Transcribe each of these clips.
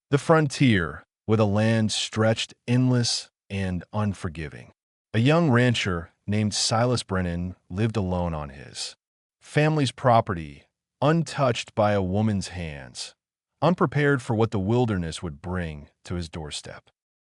The frontier, with a land stretched endless and unforgiving. A young rancher named Silas Brennan lived alone on his family's property, untouched by a woman's hands, unprepared for what the wilderness would bring to his doorstep.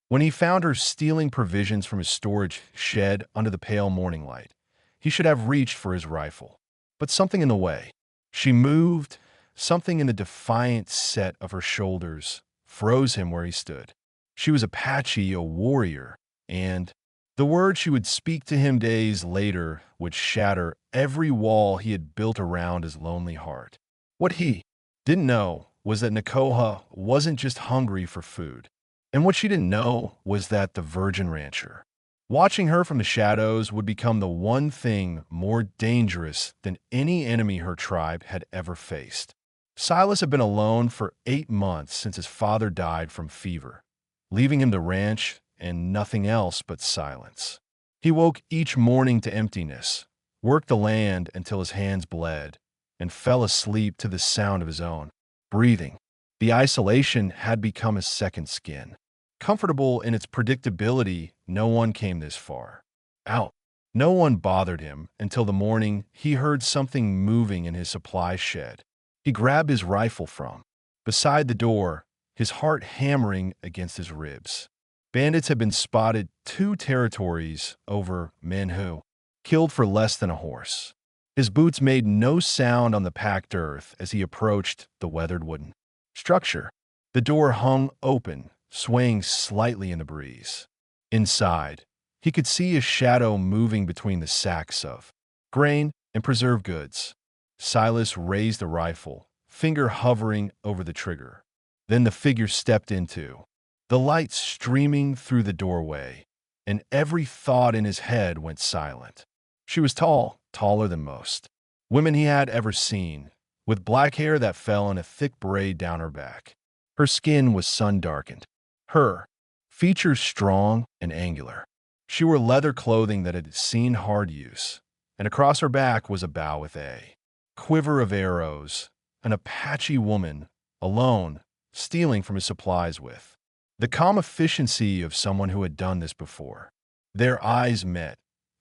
When he found her stealing provisions from his storage shed under the pale morning light, he should have reached for his rifle. But something in the way. She moved, something in the defiant set of her shoulders froze him where he stood. She was Apache, a warrior, and the words she would speak to him days later would shatter every wall he had built around his lonely heart. What he didn't know was that Nakoha wasn't just hungry for food. And what she didn't know was that the virgin rancher, watching her from the shadows, would become the one thing more dangerous than any enemy her tribe had ever faced. Silas had been alone for 8 months since his father died from fever, leaving him the ranch and nothing else but silence. He woke each morning to emptiness, worked the land until his hands bled, and fell asleep to the sound of his own breathing. The isolation had become a second skin. Comfortable in its predictability, no one came this far out. No one bothered him until the morning he heard something moving in his supply shed. He grabbed his rifle from beside the door, his heart hammering against his ribs. Bandits had been spotted 2 territories over men who killed for less than a horse. His boots made no sound on the packed earth as he approached the weathered wooden structure. The door hung open, swaying slightly in the breeze. Inside, he could see a shadow moving between the sacks of grain and preserved goods. Silas raised the rifle, finger hovering over the trigger. Then the figure stepped into the light streaming through the doorway, and every thought in his head went silent. She was tall, taller than most women he had ever seen, with black hair that fell in a thick braid down her back. Her skin was sun-darkened, her features strong and angular. She wore leather clothing that had seen hard use, and across her back was a bow with a quiver of arrows, an Apache woman, alone, stealing from his supplies with the calm efficiency of someone who had done this before. Their eyes met.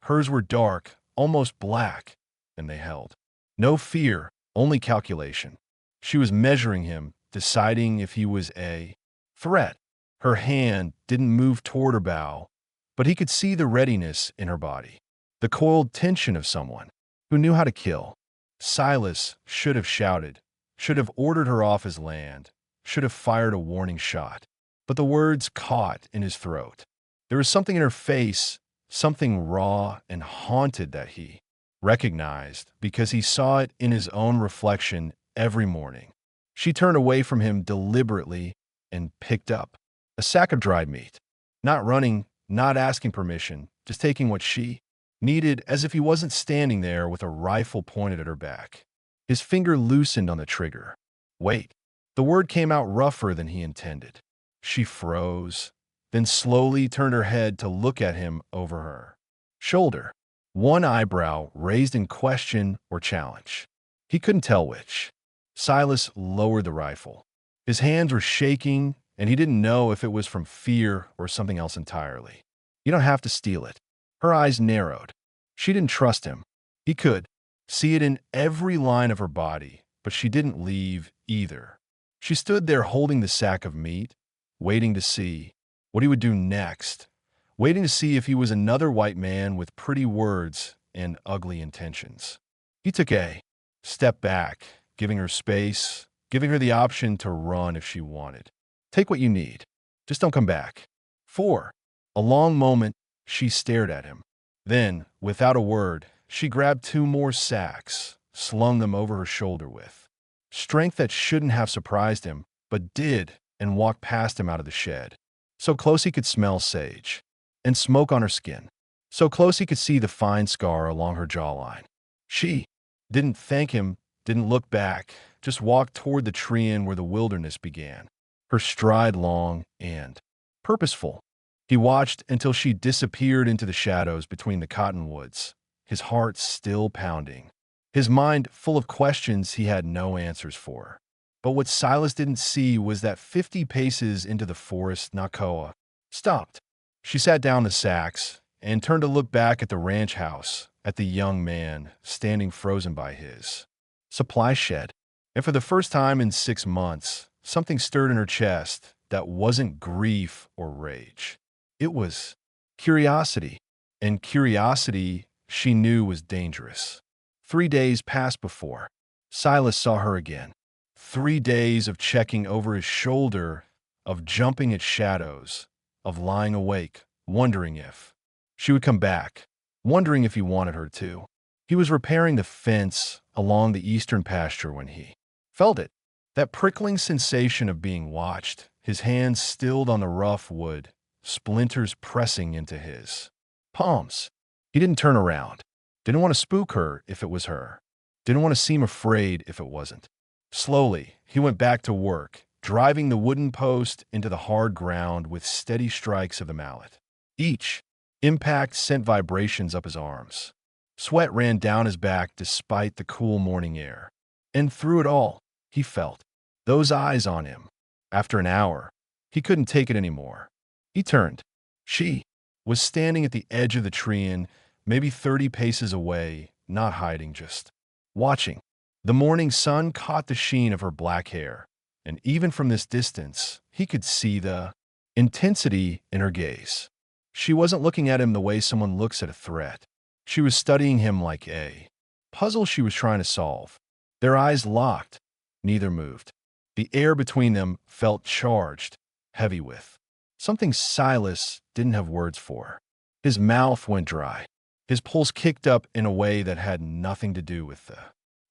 Hers were dark, almost black, and they held no fear, only calculation. She was measuring him, deciding if he was a threat. Her hand didn't move toward her bow, but he could see the readiness in her body, the coiled tension of someone who knew how to kill. Silas should have shouted, should have ordered her off his land, should have fired a warning shot. But the words caught in his throat. There was something in her face, something raw and haunted that he recognized because he saw it in his own reflection every morning. She turned away from him deliberately and picked up a sack of dried meat, not running, not asking permission, just taking what she needed as if he wasn't standing there with a rifle pointed at her back. His finger loosened on the trigger. Wait. The word came out rougher than he intended. She froze, then slowly turned her head to look at him over her shoulder, one eyebrow raised in question or challenge. He couldn't tell which. Silas lowered the rifle. His hands were shaking, and he didn't know if it was from fear or something else entirely. You don't have to steal it. Her eyes narrowed. She didn't trust him. He could see it in every line of her body, but she didn't leave either. She stood there holding the sack of meat, waiting to see what he would do next, waiting to see if he was another white man with pretty words and ugly intentions. He took a step back, giving her space, giving her the option to run if she wanted. Take what you need. Just don't come back. For a long moment, she stared at him. Then, without a word, she grabbed 2 more sacks, slung them over her shoulder with strength that shouldn't have surprised him, but did, and walked past him out of the shed. So close he could smell sage and smoke on her skin. So close he could see the fine scar along her jawline. She didn't thank him, didn't look back, just walked toward the tree where the wilderness began, her stride long and purposeful. He watched until she disappeared into the shadows between the cottonwoods, his heart still pounding, his mind full of questions he had no answers for. But what Silas didn't see was that 50 paces into the forest, Nakoa stopped. She sat down the sacks and turned to look back at the ranch house, at the young man standing frozen by his supply shed. And for the first time in 6 months, something stirred in her chest that wasn't grief or rage. It was curiosity. And curiosity she knew was dangerous. 3 days passed before Silas saw her again. 3 days of checking over his shoulder, of jumping at shadows, of lying awake, wondering if she would come back, wondering if he wanted her to. He was repairing the fence along the eastern pasture when he felt it. That prickling sensation of being watched, his hands stilled on the rough wood, splinters pressing into his palms. He didn't turn around. Didn't want to spook her if it was her. Didn't want to seem afraid if it wasn't. Slowly, he went back to work, driving the wooden post into the hard ground with steady strikes of the mallet. Each impact sent vibrations up his arms. Sweat ran down his back despite the cool morning air. And through it all, he felt those eyes on him. After an hour, he couldn't take it anymore. He turned. She was standing at the edge of the tree and maybe 30 paces away, not hiding, just watching. The morning sun caught the sheen of her black hair, and even from this distance, he could see the intensity in her gaze. She wasn't looking at him the way someone looks at a threat. She was studying him like a puzzle she was trying to solve. Their eyes locked. Neither moved. The air between them felt charged, heavy with something Silas didn't have words for. His mouth went dry. His pulse kicked up in a way that had nothing to do with the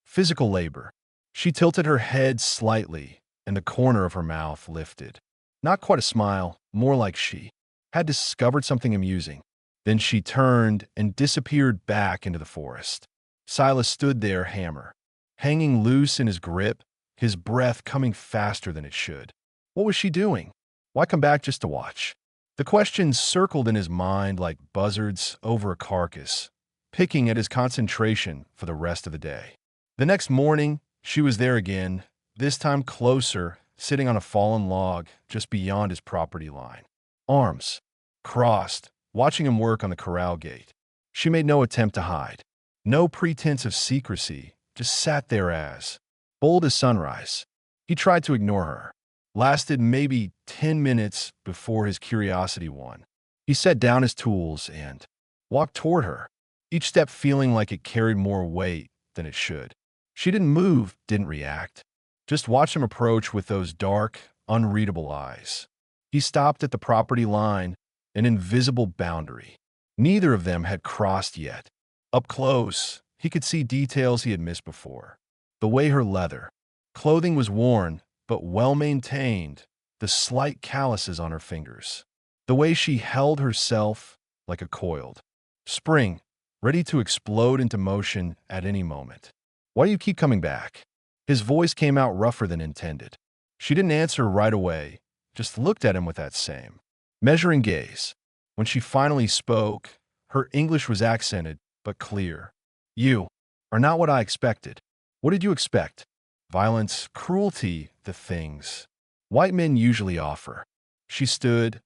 physical labor. She tilted her head slightly, and the corner of her mouth lifted. Not quite a smile, more like she had discovered something amusing. Then she turned and disappeared back into the forest. Silas stood there, hammer hanging loose in his grip, his breath coming faster than it should. What was she doing? Why come back just to watch? The questions circled in his mind like buzzards over a carcass, picking at his concentration for the rest of the day. The next morning, she was there again, this time closer, sitting on a fallen log just beyond his property line. Arms crossed, watching him work on the corral gate. She made no attempt to hide. No pretense of secrecy, just sat there as bold as sunrise. He tried to ignore her. Lasted maybe 10 minutes before his curiosity won. He set down his tools and walked toward her, each step feeling like it carried more weight than it should. She didn't move, didn't react. Just watched him approach with those dark, unreadable eyes. He stopped at the property line, an invisible boundary. Neither of them had crossed yet. Up close, he could see details he had missed before. The way her leather clothing was worn, but well-maintained, the slight calluses on her fingers. The way she held herself like a coiled spring, ready to explode into motion at any moment. Why do you keep coming back? His voice came out rougher than intended. She didn't answer right away, just looked at him with that same measuring gaze. When she finally spoke, her English was accented but clear. You are not what I expected. What did you expect? Violence, cruelty, the things white men usually offer. She stood,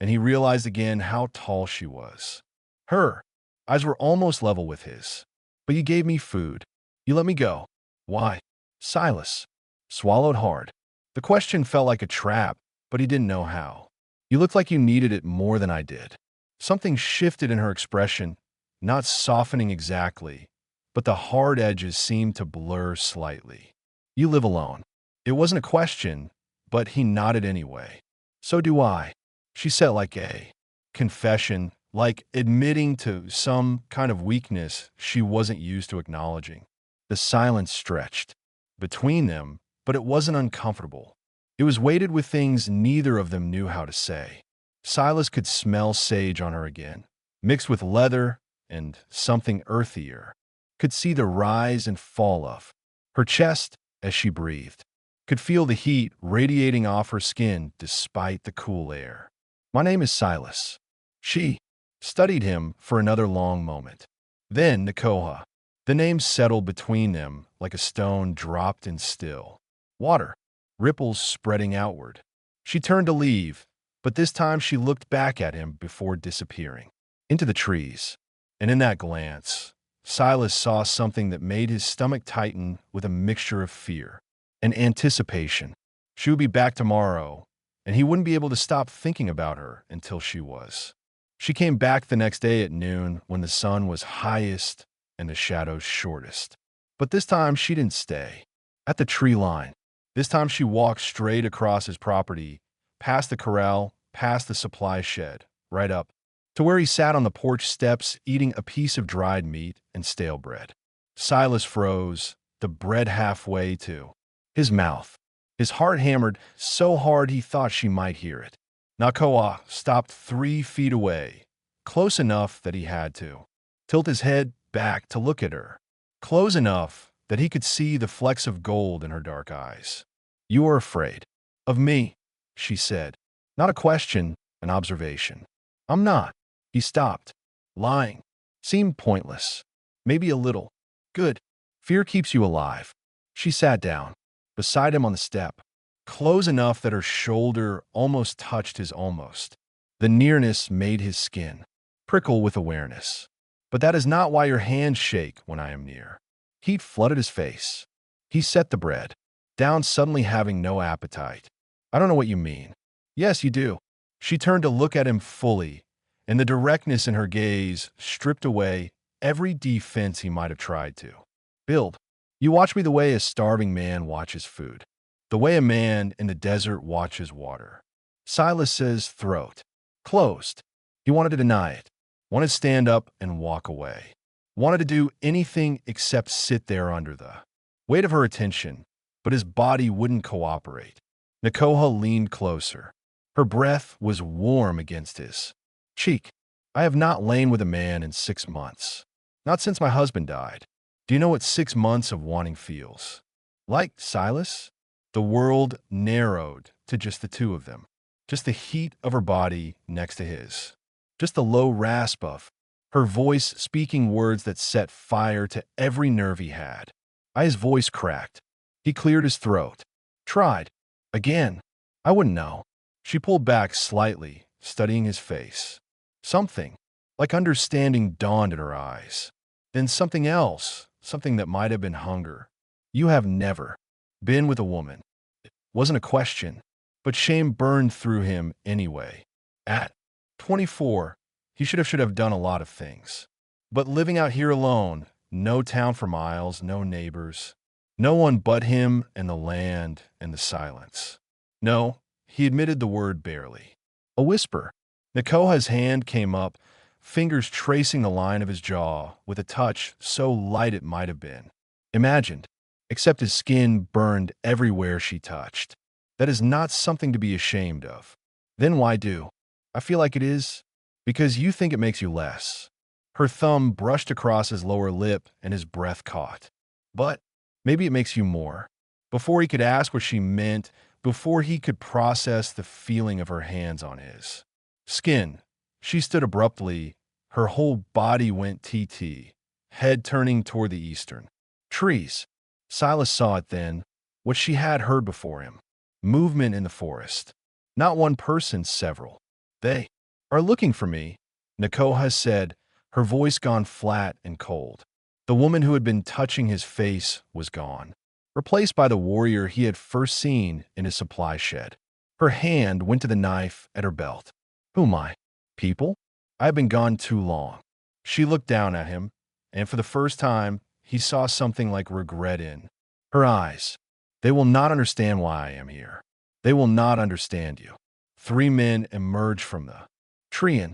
and he realized again how tall she was. Her eyes were almost level with his. But you gave me food. You let me go. Why? Silas swallowed hard. The question felt like a trap, but he didn't know how. You looked like you needed it more than I did. Something shifted in her expression, not softening exactly, but the hard edges seemed to blur slightly. You live alone. It wasn't a question, but he nodded anyway. So do I. She said like a confession, like admitting to some kind of weakness she wasn't used to acknowledging. The silence stretched between them, but it wasn't uncomfortable. It was weighted with things neither of them knew how to say. Silas could smell sage on her again, mixed with leather and something earthier. Could see the rise and fall of her chest as she breathed. Could feel the heat radiating off her skin despite the cool air. My name is Silas. She studied him for another long moment. Then Nakoa. The name settled between them like a stone dropped in still water. ripples spreading outward. She turned to leave, but this time she looked back at him before disappearing into the trees. And in that glance, Silas saw something that made his stomach tighten with a mixture of fear and anticipation. She would be back tomorrow, and he wouldn't be able to stop thinking about her until she was. She came back the next day at noon when the sun was highest and the shadows shortest. But this time she didn't stay at the tree line. This time she walked straight across his property, past the corral, past the supply shed, right up to where he sat on the porch steps eating a piece of dried meat and stale bread. Silas froze, the bread halfway to his mouth. His heart hammered so hard he thought she might hear it. Nakoa stopped 3 feet away, close enough that he had to tilt his head back to look at her, close enough that he could see the flecks of gold in her dark eyes. "You are afraid of me," she said. Not a question, an observation. "I'm not." He stopped. Lying seemed pointless. Maybe a little. Good. Fear keeps you alive. She sat down, beside him on the step, close enough that her shoulder almost touched his almost. The nearness made his skin prickle with awareness. "But that is not why your hands shake when I am near." Heat flooded his face. He set the bread down, suddenly having no appetite. "I don't know what you mean." "Yes, you do." She turned to look at him fully, and the directness in her gaze stripped away every defense he might have tried to build. "You watch me the way a starving man watches food, the way a man in the desert watches water." Silas's throat closed. He wanted to deny it, wanted to stand up and walk away, wanted to do anything except sit there under the weight of her attention, but his body wouldn't cooperate. Nakoha leaned closer. Her breath was warm against his cheek. "I have not lain with a man in 6 months. Not since my husband died. Do you know what 6 months of wanting feels like, Silas?" The world narrowed to just the two of them, just the heat of her body next to his, just the low rasp of her voice speaking words that set fire to every nerve he had. His voice cracked. He cleared his throat. Tried. Again. "I wouldn't know." She pulled back slightly, studying his face. Something, like understanding, dawned in her eyes. Then something else, something that might have been hunger. "You have never been with a woman." It wasn't a question, but shame burned through him anyway. At 24, he should have done a lot of things. But living out here alone, no town for miles, no neighbors, no one but him and the land and the silence. No, he admitted the word barely. A whisper. Nakoha's hand came up, fingers tracing the line of his jaw with a touch so light it might have been imagined, except his skin burned everywhere she touched. "That is not something to be ashamed of." "Then why do?" "I feel like it is. Because you think it makes you less." Her thumb brushed across his lower lip and his breath caught. "But maybe it makes you more." Before he could ask what she meant, before he could process the feeling of her hands on his skin, she stood abruptly. Her whole body went TT, head turning toward the eastern trees. Silas saw it then, what she had heard before him. Movement in the forest. Not one person, several. "They are looking for me," Nakoha said, her voice gone flat and cold. The woman who had been touching his face was gone, replaced by the warrior he had first seen in his supply shed. Her hand went to the knife at her belt. "Who am I? People? I have been gone too long." She looked down at him, and for the first time, he saw something like regret in her eyes. "They will not understand why I am here. They will not understand you." 3 men emerged from the tree,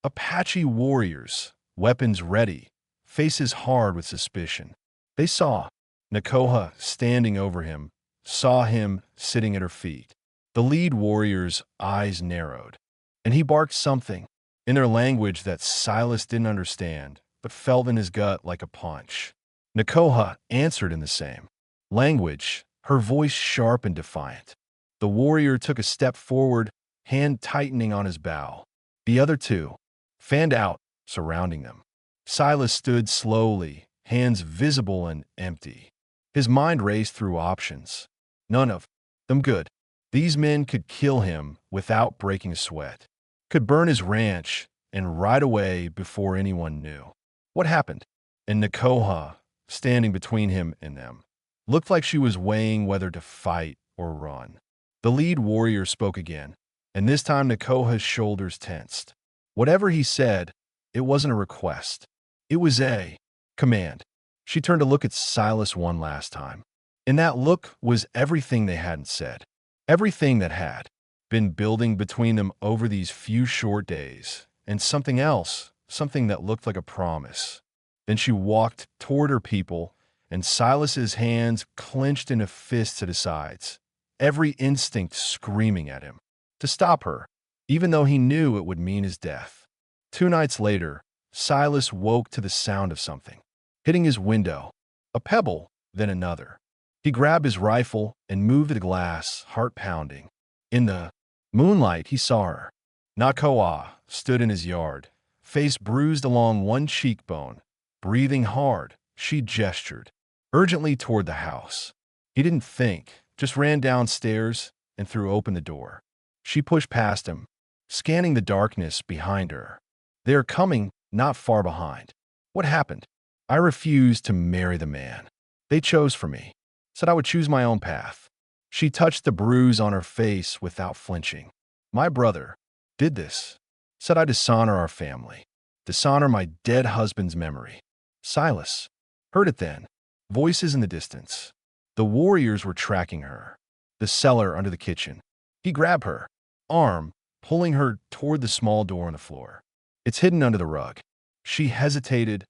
Apache warriors, weapons ready, faces hard with suspicion. They saw Nakoha standing over him, saw him sitting at her feet. The lead warrior's eyes narrowed, and he barked something in their language that Silas didn't understand, but felt in his gut like a punch. Nakoha answered in the same language, her voice sharp and defiant. The warrior took a step forward, hand tightening on his bow. The other 2 fanned out, surrounding them. Silas stood slowly, hands visible and empty. His mind raced through options. None of them good. These men could kill him without breaking a sweat, could burn his ranch and ride away before anyone knew. What happened? And Nakoha, standing between him and them, looked like she was weighing whether to fight or run. The lead warrior spoke again, and this time Nakoha's shoulders tensed. Whatever he said, it wasn't a request. It was a command. She turned to look at Silas one last time. In that look was everything they hadn't said, everything that had been building between them over these few short days, and something else, something that looked like a promise. Then she walked toward her people, and Silas's hands clenched into fists at his sides, every instinct screaming at him to stop her, even though he knew it would mean his death. 2 nights later, Silas woke to the sound of something hitting his window, a pebble, then another. He grabbed his rifle and moved the glass, heart pounding. In the moonlight, he saw her. Nakoa stood in his yard, face bruised along one cheekbone. Breathing hard, she gestured urgently toward the house. He didn't think, just ran downstairs and threw open the door. She pushed past him, scanning the darkness behind her. They are coming, not far behind. What happened? I refused to marry the man they chose for me. Said I would choose my own path. She touched the bruise on her face without flinching. My brother did this. Said I dishonor our family, dishonor my dead husband's memory. Silas heard it then. Voices in the distance. The warriors were tracking her. The cellar under the kitchen. He grabbed her arm, pulling her toward the small door on the floor. It's hidden under the rug. She hesitated,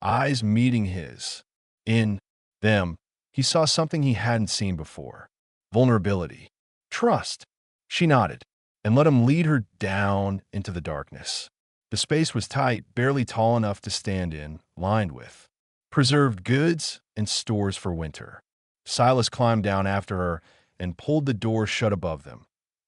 eyes meeting his. In them, he saw something he hadn't seen before. Vulnerability. Trust. She nodded and let him lead her down into the darkness. The space was tight, barely tall enough to stand in, lined with preserved goods and stores for winter. Silas climbed down after her and pulled the door shut above them,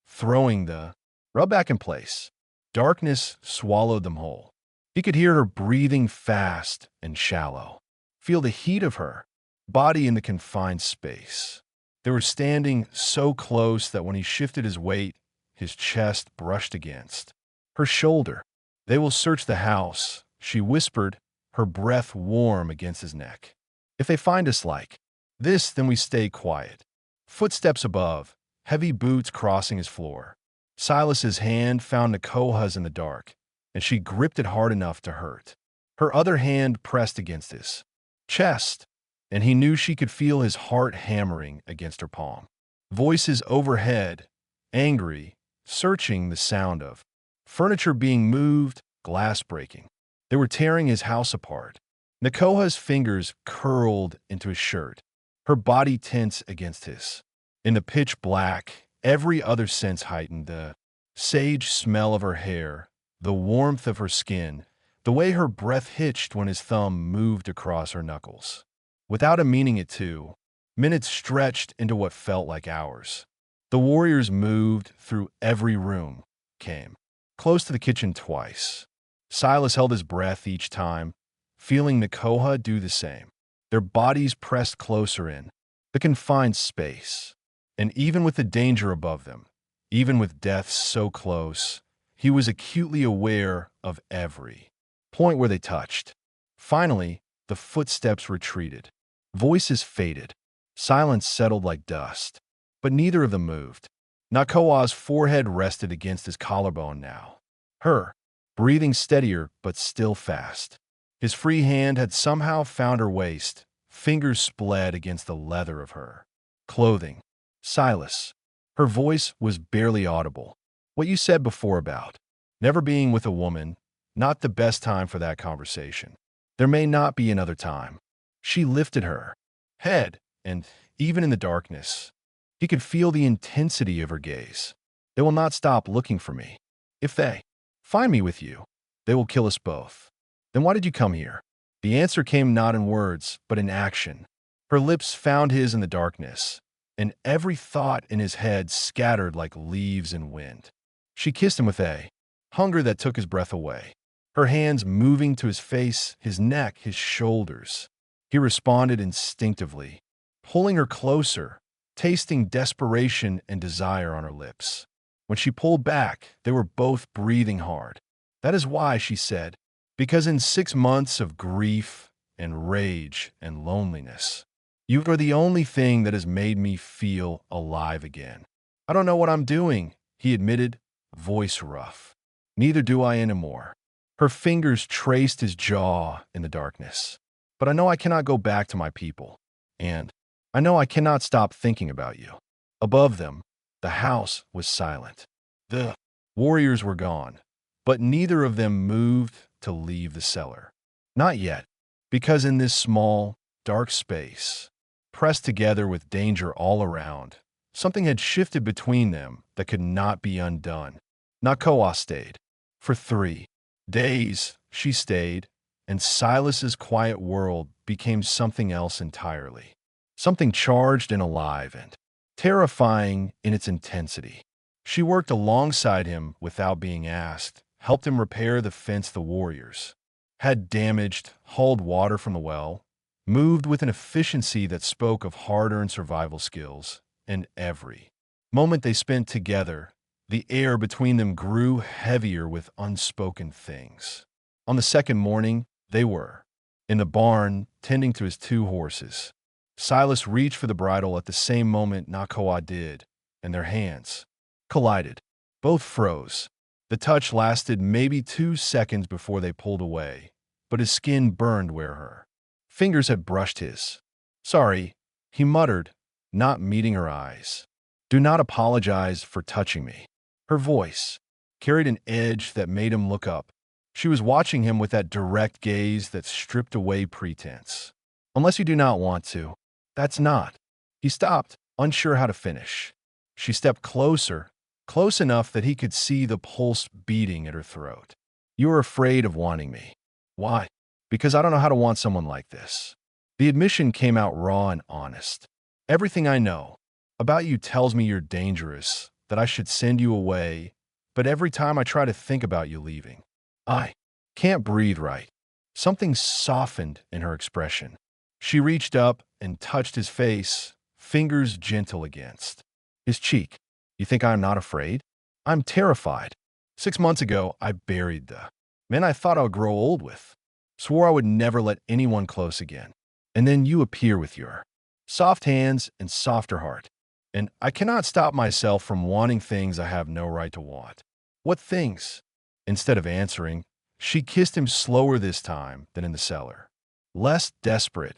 throwing the rug back in place. Darkness swallowed them whole. He could hear her breathing fast and shallow, feel the heat of her body in the confined space. They were standing so close that when he shifted his weight, his chest brushed against her shoulder. They will search the house, she whispered, her breath warm against his neck. If they find us like this, then we stay quiet. Footsteps above, heavy boots crossing his floor. Silas's hand found Nakoha's in the dark, and she gripped it hard enough to hurt. Her other hand pressed against his chest, and he knew she could feel his heart hammering against her palm. Voices overhead, angry, searching, the sound of furniture being moved, glass breaking. They were tearing his house apart. Nakoha's fingers curled into his shirt, her body tense against his. In the pitch black, every other sense heightened: the sage smell of her hair, the warmth of her skin, the way her breath hitched when his thumb moved across her knuckles. Without him meaning it to, minutes stretched into what felt like hours. The warriors moved through every room, came close to the kitchen twice. Silas held his breath each time, feeling Nakoha do the same. Their bodies pressed closer in the confined space. And even with the danger above them, even with death so close, he was acutely aware of every point where they touched. Finally, the footsteps retreated. Voices faded. Silence settled like dust. But neither of them moved. Nakoa's forehead rested against his collarbone now. Her, breathing steadier but still fast. His free hand had somehow found her waist, fingers splayed against the leather of her clothing. Silas. Her voice was barely audible. What you said before about never being with a woman, not the best time for that conversation. There may not be another time. She lifted her head, and even in the darkness, he could feel the intensity of her gaze. They will not stop looking for me. If they find me with you, they will kill us both. Then why did you come here? The answer came not in words, but in action. Her lips found his in the darkness, and every thought in his head scattered like leaves in wind. She kissed him with a hunger that took his breath away, her hands moving to his face, his neck, his shoulders. He responded instinctively, pulling her closer, tasting desperation and desire on her lips. When she pulled back, they were both breathing hard. That is why, she said, because in 6 months of grief and rage and loneliness, you are the only thing that has made me feel alive again. I don't know what I'm doing, he admitted, voice rough. Neither do I anymore. Her fingers traced his jaw in the darkness. But I know I cannot go back to my people. And I know I cannot stop thinking about you. Above them, the house was silent. The warriors were gone, but neither of them moved to leave the cellar. Not yet, because in this small, dark space, pressed together with danger all around, something had shifted between them that could not be undone. Nakoa stayed. For 3 days, she stayed, and Silas's quiet world became something else entirely. Something charged and alive and terrifying in its intensity. She worked alongside him without being asked, helped him repair the fence the warriors had damaged, hauled water from the well, moved with an efficiency that spoke of hard-earned survival skills, and every moment they spent together, the air between them grew heavier with unspoken things. On the second morning, they were in the barn, tending to his 2 horses. Silas reached for the bridle at the same moment Nakoa did, and their hands collided. Both froze. The touch lasted maybe 2 seconds before they pulled away, but his skin burned where her fingers had brushed his. Sorry, he muttered, not meeting her eyes. Do not apologize for touching me. Her voice carried an edge that made him look up. She was watching him with that direct gaze that stripped away pretense. Unless you do not want to, that's not. He stopped, unsure how to finish. She stepped closer, close enough that he could see the pulse beating at her throat. You are afraid of wanting me. Why? Because I don't know how to want someone like this. The admission came out raw and honest. Everything I know about you tells me you're dangerous, that I should send you away, but every time I try to think about you leaving, I can't breathe right. Something softened in her expression. She reached up and touched his face, fingers gentle against his cheek. You think I'm not afraid? I'm terrified. 6 months ago, I buried the men I thought I would grow old with. Swore I would never let anyone close again. And then you appear with your soft hands and softer heart. And I cannot stop myself from wanting things I have no right to want. What things? Instead of answering, she kissed him slower this time than in the cellar. Less desperate,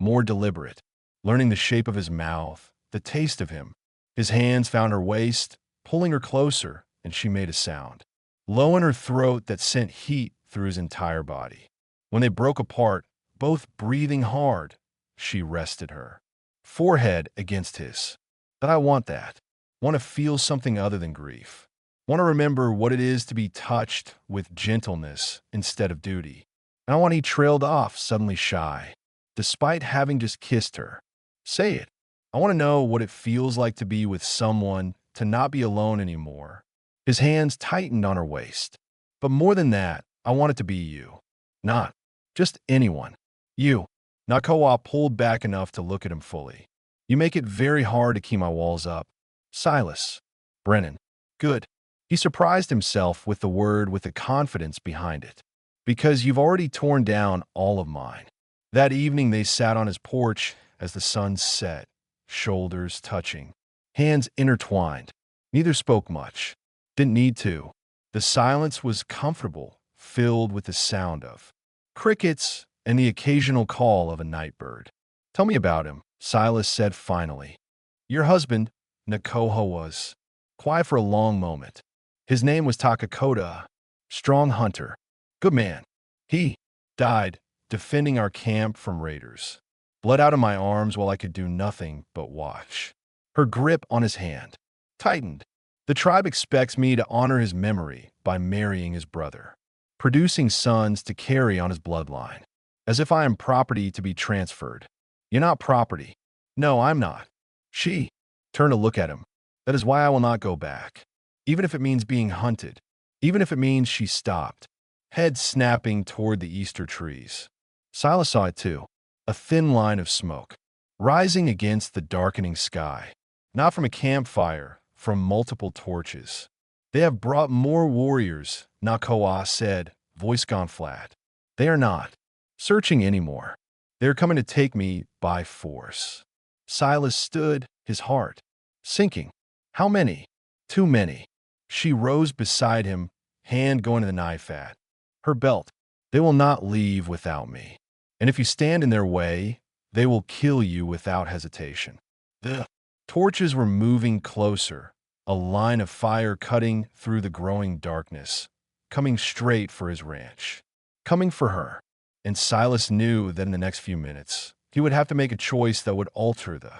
more deliberate, learning the shape of his mouth, the taste of him. His hands found her waist, pulling her closer, and she made a sound, low in her throat that sent heat through his entire body. When they broke apart, both breathing hard, she rested her forehead against his. That I want that. Want to feel something other than grief. Want to remember what it is to be touched with gentleness instead of duty. And I want he trailed off, suddenly shy, despite having just kissed her. Say it. I want to know what it feels like to be with someone, to not be alone anymore. His hands tightened on her waist. But more than that, I want it to be you. Not just anyone. You. Nakoa pulled back enough to look at him fully. You make it very hard to keep my walls up. Silas. Brennan. Good. He surprised himself with the word with the confidence behind it. Because you've already torn down all of mine. That evening they sat on his porch as the sun set, shoulders touching, hands intertwined. Neither spoke much. Didn't need to. The silence was comfortable, filled with the sound of crickets and the occasional call of a night bird. Tell me about him, Silas said finally. Your husband, Nakoa, was quiet for a long moment. His name was Takakota, strong hunter, good man. He died defending our camp from raiders. Bled out of my arms while I could do nothing but watch. Her grip on his hand tightened. The tribe expects me to honor his memory by marrying his brother, producing sons to carry on his bloodline, as if I am property to be transferred. You're not property. No, I'm not. She turned to look at him. That is why I will not go back. Even if it means being hunted. Even if it means she stopped, head snapping toward the Easter trees. Silas saw it too. A thin line of smoke. rising against the darkening sky. Not from a campfire, from multiple torches. They have brought more warriors, Nakoa said, voice gone flat. They are not searching anymore. They are coming to take me by force. Silas stood, his heart sinking. How many? Too many. She rose beside him, hand going to the knife at her belt. They will not leave without me. And if you stand in their way, they will kill you without hesitation. The torches were moving closer, a line of fire cutting through the growing darkness, coming straight for his ranch, coming for her. And Silas knew that in the next few minutes, he would have to make a choice that would alter the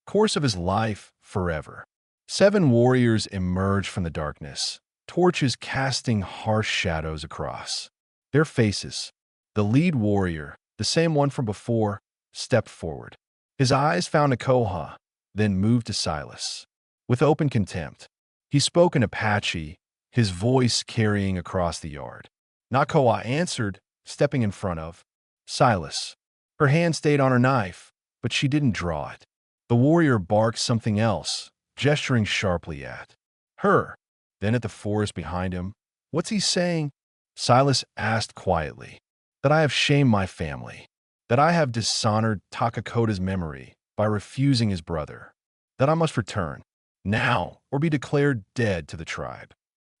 course of his life forever. 7 warriors emerged from the darkness, torches casting harsh shadows across their faces. The lead warrior, the same one from before, stepped forward. His eyes found Nakoha, then moved to Silas. With open contempt, he spoke in Apache, his voice carrying across the yard. Nakoa answered, stepping in front of Silas. Her hand stayed on her knife, but she didn't draw it. The warrior barked something else, gesturing sharply at her, then at the forest behind him. What's he saying? Silas asked quietly. That I have shamed my family, that I have dishonored Takakota's memory by refusing his brother, that I must return, now, or be declared dead to the tribe.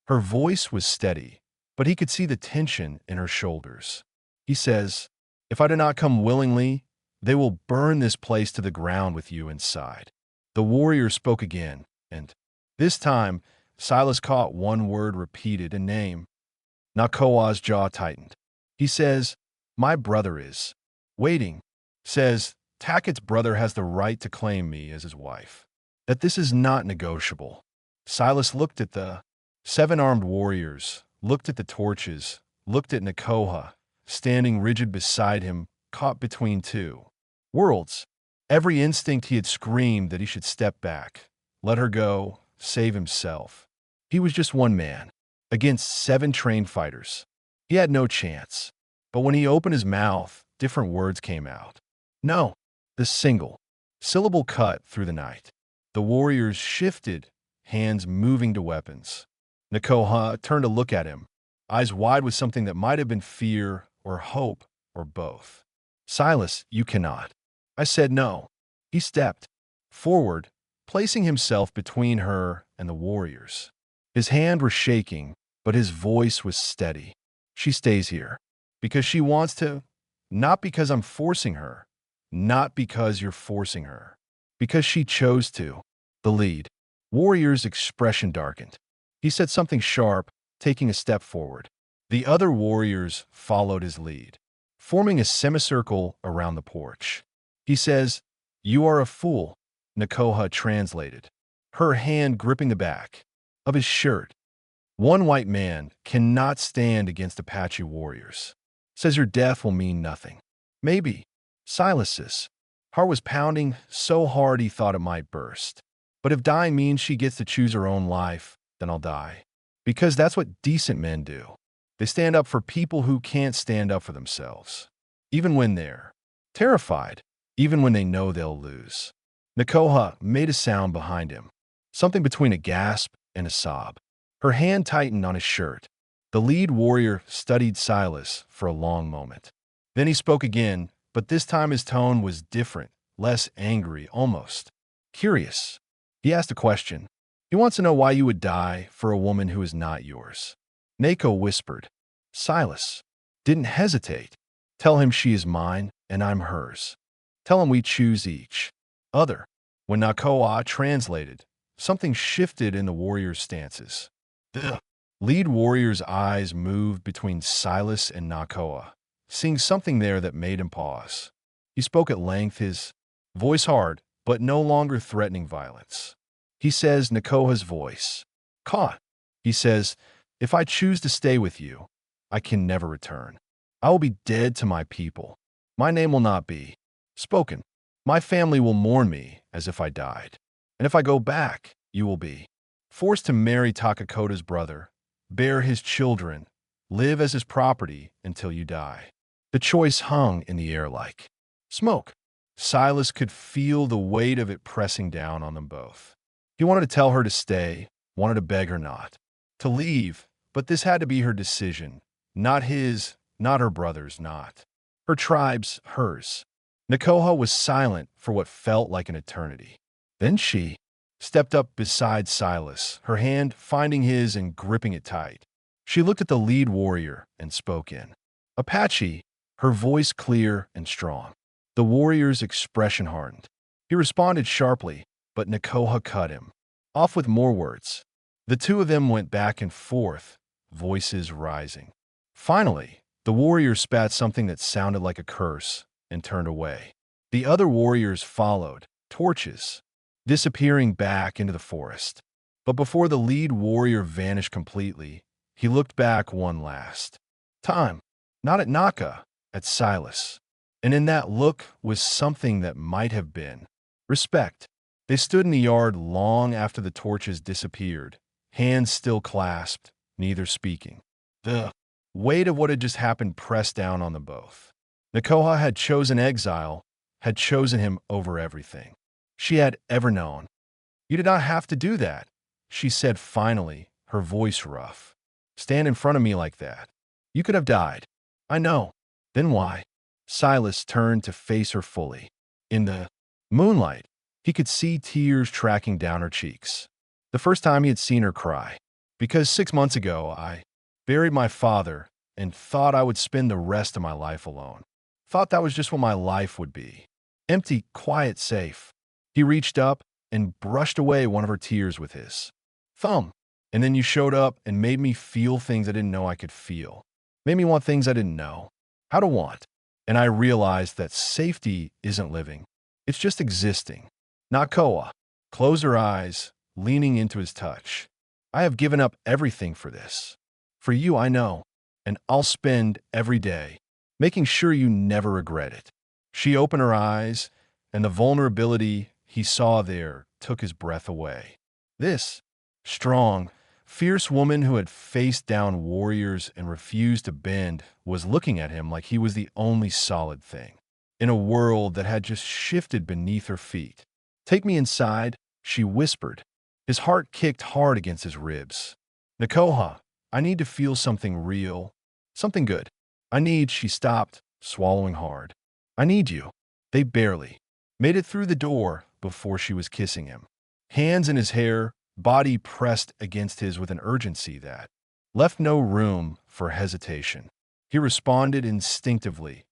Her voice was steady, but he could see the tension in her shoulders. He says, if I do not come willingly, they will burn this place to the ground with you inside. The warrior spoke again, and this time, Silas caught one word repeated, a name. Nakoa's jaw tightened. He says, my brother is waiting. Says, Taket's brother has the right to claim me as his wife. That this is not negotiable. Silas looked at the 7 armed warriors, looked at the torches, looked at Nakoha, standing rigid beside him, caught between 2 worlds. Every instinct he had screamed that he should step back, let her go, save himself. He was just one man, against 7 trained fighters. He had no chance. But when he opened his mouth, different words came out. No, the single syllable cut through the night. The warriors shifted, hands moving to weapons. Nakoha turned to look at him, eyes wide with something that might have been fear or hope or both. Silas, you cannot. I said no. He stepped forward, placing himself between her and the warriors. His hand was shaking, but his voice was steady. She stays here because she wants to, not because I'm forcing her, not because you're forcing her, because she chose to. The lead warrior's expression darkened. He said something sharp, taking a step forward. The other warriors followed his lead, forming a semicircle around the porch. He says, you are a fool, Nakoha translated, her hand gripping the back of his shirt. One white man cannot stand against Apache warriors. Says your death will mean nothing. Maybe. Silas's heart was pounding so hard he thought it might burst. But if dying means she gets to choose her own life, then I'll die. Because that's what decent men do. They stand up for people who can't stand up for themselves. Even when they're terrified. Even when they know they'll lose. Nakoha made a sound behind him. Something between a gasp and a sob. Her hand tightened on his shirt. The lead warrior studied Silas for a long moment. Then he spoke again, but this time his tone was different, less angry, almost curious. He asked a question. He wants to know why you would die for a woman who is not yours. Nako whispered. Silas didn't hesitate. Tell him she is mine and I'm hers. Tell him we choose each other. When Nakoa translated, something shifted in the warrior's stances. The lead warrior's eyes moved between Silas and Nakoa, seeing something there that made him pause. He spoke at length, his voice hard, but no longer threatening violence. He says, Nakoa's voice caught. He says, if I choose to stay with you, I can never return. I will be dead to my people. My name will not be spoken. My family will mourn me as if I died. And if I go back, you will be forced to marry Takakota's brother, bear his children, live as his property until you die. The choice hung in the air like smoke. Silas could feel the weight of it pressing down on them both. He wanted to tell her to stay, wanted to beg her not to leave, but this had to be her decision, not his, not her brother's, not her tribe's, hers. Nakoha was silent for what felt like an eternity. Then she stepped up beside Silas, her hand finding his and gripping it tight. She looked at the lead warrior and spoke in Apache, her voice clear and strong. The warrior's expression hardened. He responded sharply, but Nakoha cut him off with more words. The two of them went back and forth, voices rising. Finally, the warrior spat something that sounded like a curse and turned away. The other warriors followed, torches, disappearing back into the forest. But before the lead warrior vanished completely, he looked back one last time, not at Naka, at Silas. And in that look was something that might have been respect. They stood in the yard long after the torches disappeared, hands still clasped, neither speaking. The weight of what had just happened pressed down on them both. Nakoha had chosen exile, had chosen him over everything she had ever known. You did not have to do that, she said finally, her voice rough. Stand in front of me like that. You could have died. I know. Then why? Silas turned to face her fully. In the moonlight, he could see tears tracking down her cheeks. The first time he had seen her cry. Because 6 months ago, I buried my father and thought I would spend the rest of my life alone. Thought that was just what my life would be. Empty, quiet, safe. He reached up and brushed away one of her tears with his thumb. And then you showed up and made me feel things I didn't know I could feel. Made me want things I didn't know how to want. And I realized that safety isn't living. It's just existing. Nakoa closed her eyes, leaning into his touch. I have given up everything for this. For you, I know. And I'll spend every day making sure you never regret it. She opened her eyes, and the vulnerability he saw there took his breath away. This strong, fierce woman who had faced down warriors and refused to bend was looking at him like he was the only solid thing in a world that had just shifted beneath her feet. Take me inside, she whispered. His heart kicked hard against his ribs. Nakoha, I need to feel something real, something good. She stopped, swallowing hard. I need you. They barely made it through the door before she was kissing him. Hands in his hair, body pressed against his with an urgency that left no room for hesitation. He responded instinctively,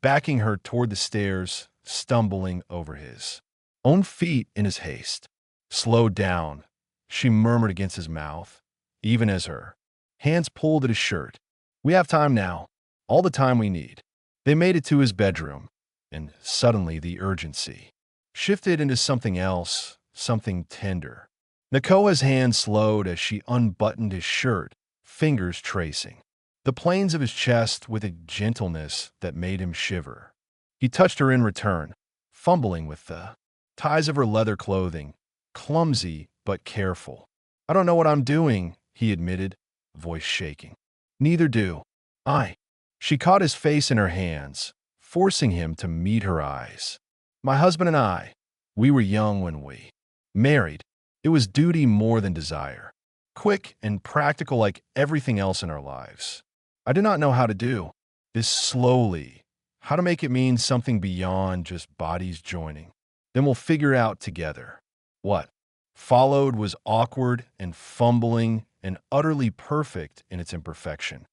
backing her toward the stairs, stumbling over his own feet in his haste. Slow down, she murmured against his mouth, even as her hands pulled at his shirt. We have time now, all the time we need. They made it to his bedroom, and suddenly the urgency shifted into something else, something tender. Nakoa's hand slowed as she unbuttoned his shirt, fingers tracing the planes of his chest with a gentleness that made him shiver. He touched her in return, fumbling with the ties of her leather clothing, clumsy but careful. I don't know what I'm doing, he admitted, voice shaking. Neither do I. She caught his face in her hands, forcing him to meet her eyes. My husband and I, we were young when we married. It was duty more than desire. Quick and practical like everything else in our lives. I did not know how to do this slowly, how to make it mean something beyond just bodies joining. Then we'll figure out together. What followed was awkward and fumbling and utterly perfect in its imperfection.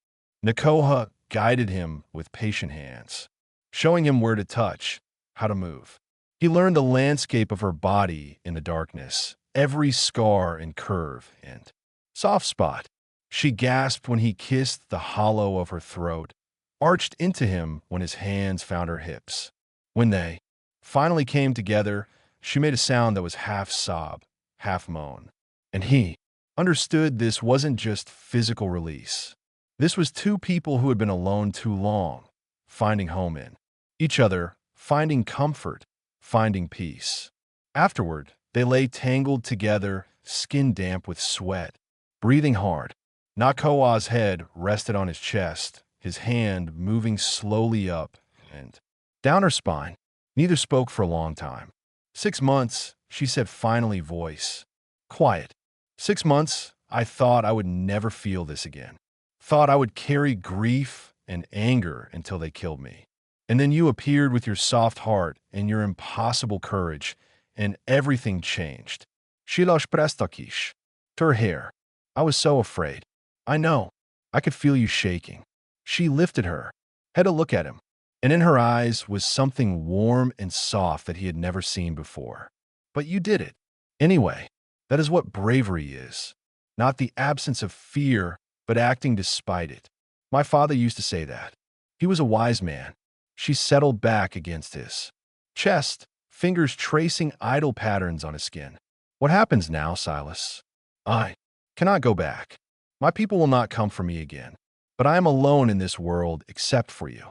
Nakoha guided him with patient hands, showing him where to touch, how to move. He learned the landscape of her body in the darkness, every scar and curve and soft spot. She gasped when he kissed the hollow of her throat, arched into him when his hands found her hips. When they finally came together, she made a sound that was half sob, half moan. And he understood this wasn't just physical release. This was two people who had been alone too long, finding home in each other, finding comfort, finding peace. Afterward, they lay tangled together, skin damp with sweat, breathing hard. Nakoa's head rested on his chest, his hand moving slowly up and down her spine. Neither spoke for a long time. 6 months, she said finally, voice quiet. 6 months, I thought I would never feel this again. Thought I would carry grief and anger until they killed me. And then you appeared with your soft heart and your impossible courage, and everything changed. Shilosh prestakish. To her hair. I was so afraid. I know. I could feel you shaking. She lifted her, had a look at him, and in her eyes was something warm and soft that he had never seen before. But you did it. Anyway, that is what bravery is. Not the absence of fear, but acting despite it. My father used to say that. He was a wise man. She settled back against his chest, fingers tracing idle patterns on his skin. What happens now, Silas? I cannot go back. My people will not come for me again. But I am alone in this world except for you.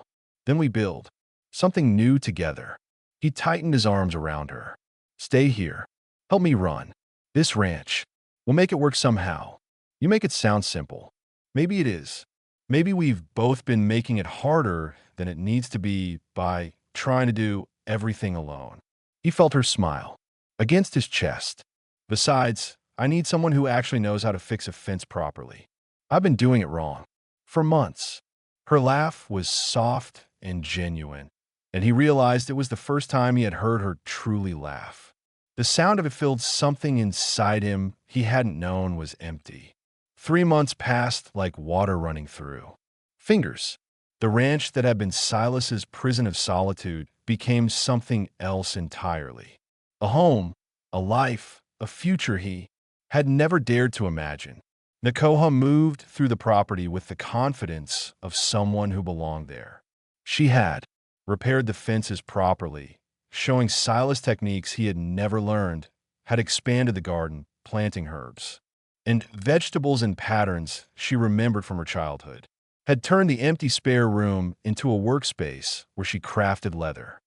Then we build something new together. He tightened his arms around her. Stay here. Help me run. This ranch. We'll make it work somehow. You make it sound simple. Maybe it is. Maybe we've both been making it harder than it needs to be by trying to do everything alone. He felt her smile against his chest. Besides, I need someone who actually knows how to fix a fence properly. I've been doing it wrong for months. Her laugh was soft and genuine, and he realized it was the first time he had heard her truly laugh. The sound of it filled something inside him he hadn't known was empty. 3 months passed like water running through fingers. The ranch that had been Silas's prison of solitude became something else entirely. A home, a life, a future he had never dared to imagine. Nakoha moved through the property with the confidence of someone who belonged there. She had repaired the fences properly, showing Silas techniques he had never learned, had expanded the garden, planting herbs and vegetables in patterns she remembered from her childhood, had turned the empty spare room into a workspace where she crafted leather,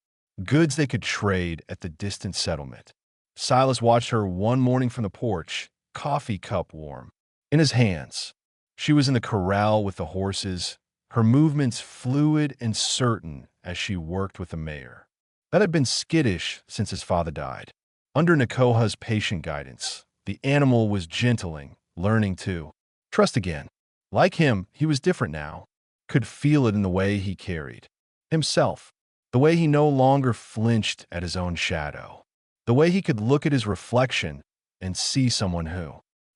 goods they could trade at the distant settlement. Silas watched her one morning from the porch, coffee cup warm in his hands. She was in the corral with the horses, her movements fluid and certain as she worked with the mayor. That had been skittish since his father died. Under Nakoha's patient guidance, the animal was gentling, learning to trust again. Like him, he was different now, could feel it in the way he carried himself, the way he no longer flinched at his own shadow, the way he could look at his reflection and see someone who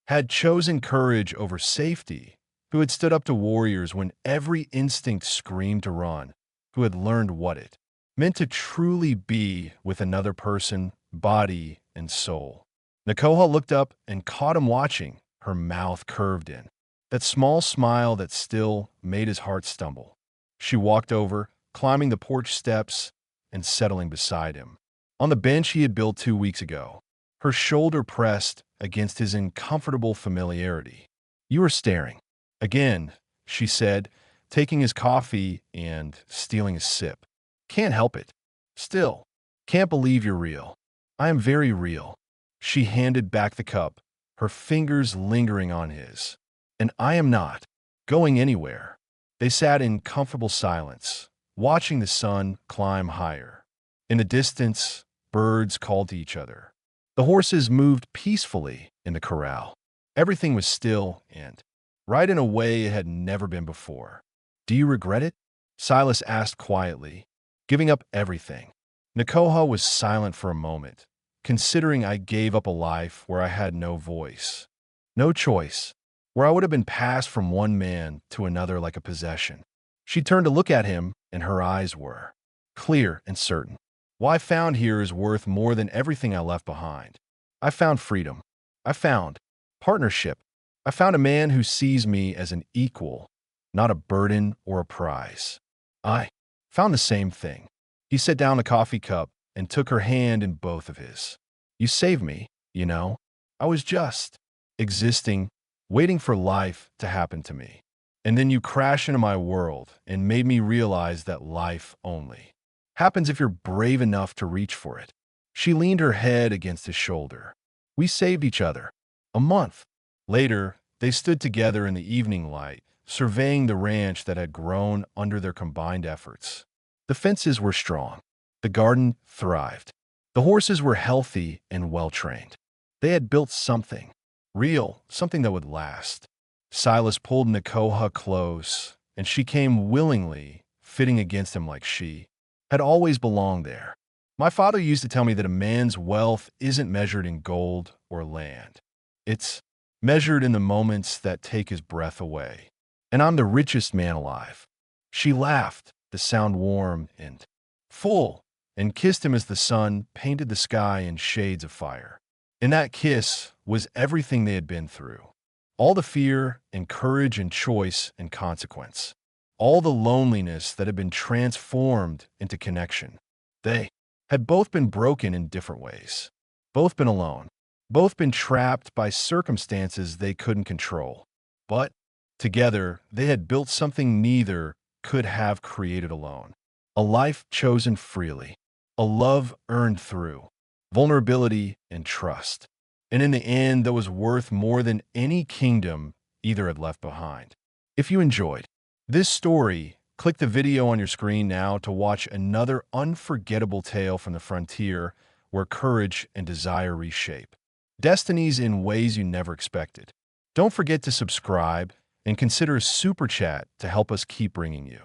had chosen courage over safety, who had stood up to warriors when every instinct screamed to run, who had learned what it meant to truly be with another person, body and soul. Nakoha looked up and caught him watching, her mouth curved in. That small smile that still made his heart stumble. She walked over, climbing the porch steps and settling beside him. On the bench he had built 2 weeks ago, her shoulder pressed against his uncomfortable familiarity. You were staring. Again, she said, taking his coffee and stealing a sip. Can't help it. Still, can't believe you're real. I am very real. She handed back the cup, her fingers lingering on his. And I am not going anywhere. They sat in comfortable silence, watching the sun climb higher. In the distance, birds called to each other. The horses moved peacefully in the corral. Everything was still and right in a way it had never been before. Do you regret it? Silas asked quietly, giving up everything. Nakoha was silent for a moment, considering I gave up a life where I had no voice, no choice, where I would have been passed from one man to another like a possession. She turned to look at him, and her eyes were clear and certain. What I found here is worth more than everything I left behind. I found freedom. I found partnership. I found a man who sees me as an equal, not a burden or a prize. I found the same thing. He set down the coffee cup and took her hand in both of his. You saved me, you know. I was just existing, waiting for life to happen to me. And then you crashed into my world and made me realize that life only happens if you're brave enough to reach for it. She leaned her head against his shoulder. We saved each other. A month later, they stood together in the evening light, surveying the ranch that had grown under their combined efforts. The fences were strong. The garden thrived. The horses were healthy and well-trained. They had built something real, something that would last. Silas pulled Nakoha close, and she came willingly, fitting against him like she had always belonged there. My father used to tell me that a man's wealth isn't measured in gold or land. It's measured in the moments that take his breath away. And I'm the richest man alive. She laughed, the sound warm and full, and kissed him as the sun painted the sky in shades of fire. In that kiss was everything they had been through. All the fear and courage and choice and consequence. All the loneliness that had been transformed into connection. They had both been broken in different ways. Both been alone. Both been trapped by circumstances they couldn't control. But together, they had built something neither could have created alone. A life chosen freely. A love earned through vulnerability and trust. And in the end, that was worth more than any kingdom either had left behind. If you enjoyed this story, click the video on your screen now to watch another unforgettable tale from the frontier where courage and desire reshape destinies in ways you never expected. Don't forget to subscribe and consider a super chat to help us keep bringing you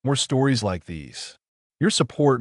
more stories like these. Your support means